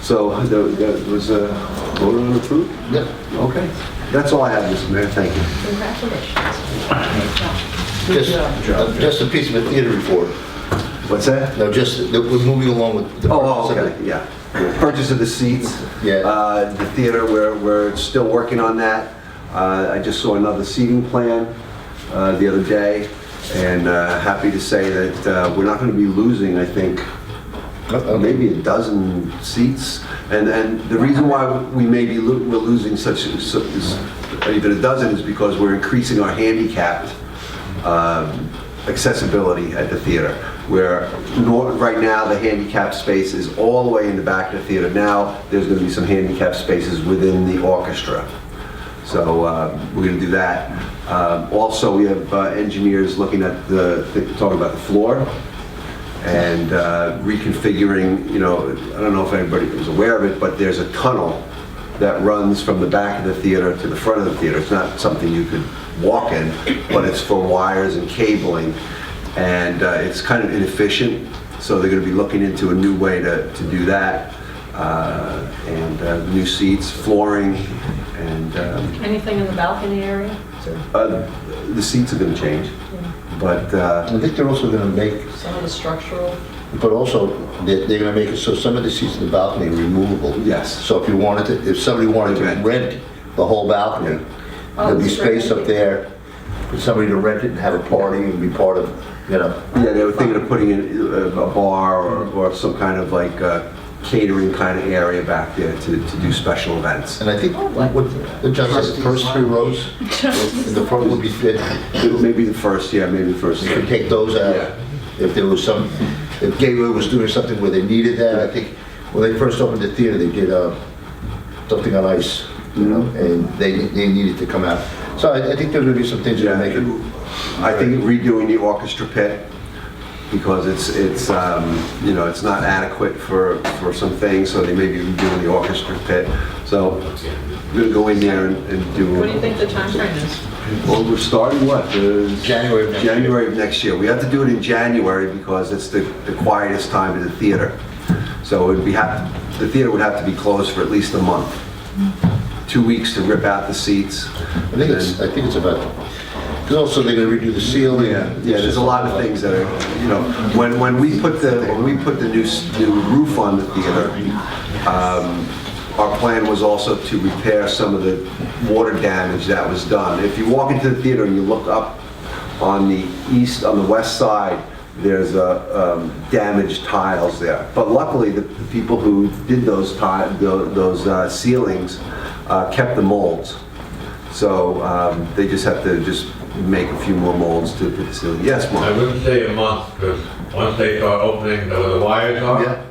So that was voted on approved? Yep. Okay. That's all I have, Mr. Mayor. Thank you. Congratulations. Just a piece of a theater report. What's that? No, just, we're moving along with the Oh, purchase of okay, yeah. Purchase of the seats. Yeah. The theater, we're still working on that. I just saw another seating plan the other day, and happy to say that we're not going to be losing, I think, maybe a dozen seats. And the reason why we may be we're losing even a dozen is because we're increasing our handicapped accessibility at the theater. Where right now the handicap space is all the way in the back of the theater. Now there's going to be some handicap spaces within the orchestra. So we're going to do that. Also, we have engineers looking at talking about the floor and reconfiguring. You know, I don't know if anybody is aware of it, but there's a tunnel that runs from the back of the theater to the front of the theater. It's not something you could walk in, but it's for wires and cabling. And it's kind of inefficient, so they're going to be looking into a new way to do that. And new seats, flooring, and... Anything in the balcony area? the seats are going to change, but... I think they're also going to make... Some of the structural? But also, they're going to make it so some of the seats in the balcony are removable. Yes. So if you wanted to, if somebody wanted to rent the whole balcony, there'd be space up there for somebody to rent it and have a party and be part of, you know. Yeah, they were thinking of putting in a bar or some kind of like catering kind of area back there to do special events. And I think what the judge said, the first 3 rows in the front would be fit. Maybe the first, yeah, maybe the first. You could take those out. Yeah. If there was some, if Gateway was doing something where they needed that, I think when they first opened the theater, they did something on ice, you know, and they needed to come out. So I think there's going to be some things that are making. I think redoing the orchestra pit, because it's you know, it's not adequate for some things, so they may be redoing the orchestra pit. So we're going to go in there and do. What do you think the time frame is? Well, we're starting what? January of next year. We have to do it in January because it's the quietest time in the theater. So the theater would have to be closed for at least a month. 2 weeks to rip out the seats. I think it's about, because also they're going to redo the ceiling. Yeah, there's a lot of things that are, you know, when we put the new roof on the theater, our plan was also to repair some of the water damage that was done. If you walk into the theater and you look up on the west side, there's damaged tiles there. But luckily, the people who did those ceilings kept the molds. So they just have to make a few more molds to put the ceiling. Yes, Mark? I wouldn't say a month, because once they start opening where the wires are,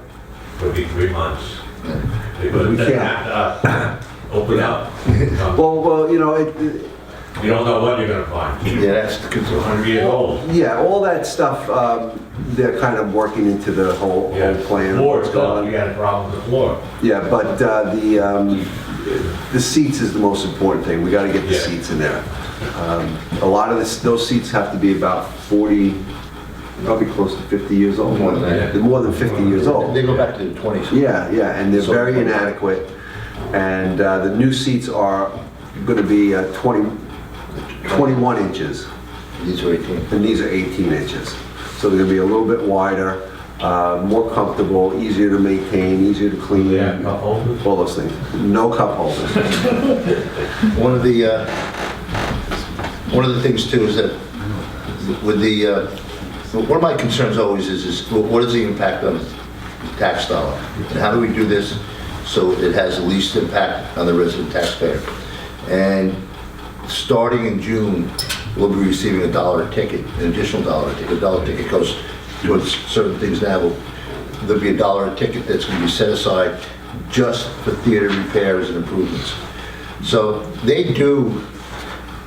it'll be 3 months. Because We they can't. have to open up. Well, you know, You don't know what you're gonna find. Yeah, that's the It's 100 years old. yeah, all that stuff, they're kind of working into the whole plan. Floor What's itself, going you on. got a problem with the floor. Yeah, but the seats is the most important thing. We got to get the seats in there. A lot of those seats have to be about 40, probably close to 50 years old. More than that. They're more than 50 years old. They go back to the 20s. Yeah, and they're very inadequate. And the new seats are going to be 21 inches, These are 18. and these are 18 inches. So they're going to be a little bit wider, more comfortable, easier to maintain, easier to clean. Yeah, cup holders. All those things. No cup holders. One of the things too is that with one of my concerns always is what is the impact on the tax dollar? And how do we do this so it has the least impact on the resident taxpayer? And starting in June, we'll be receiving a $1 ticket, an additional $1 ticket. A $1 ticket goes towards certain things now. There'll be a $1 ticket that's going to be set aside just for theater repairs and improvements. So they do,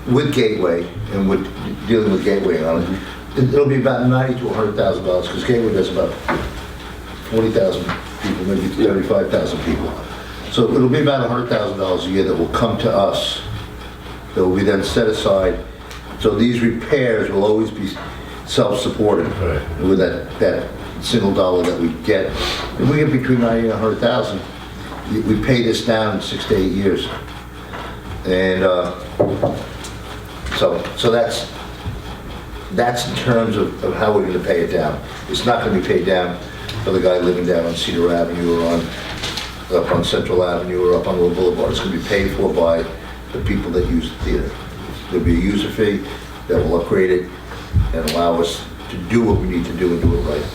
with Gateway and with dealing with Gateway on it, it'll be about $90,000 to $100,000 because Gateway does about 40,000 people, maybe 35,000 people. So it'll be about $100,000 a year that will come to us, that will be then set aside. So these repairs will always be self-supported with that single dollar that we get. And we get between 90 and 100,000. we pay this down in 6 to 8 years. And so that's in terms of how we're gonna pay it down. It's not gonna be paid down for the guy living down on Cedar Avenue or up on Central Avenue or up on Little Boulevard. It's gonna be paid for by the people that use the theater. There'll be a user fee that will upgrade it and allow us to do what we need to do and do it right.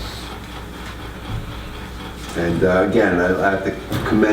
And again, I have to commend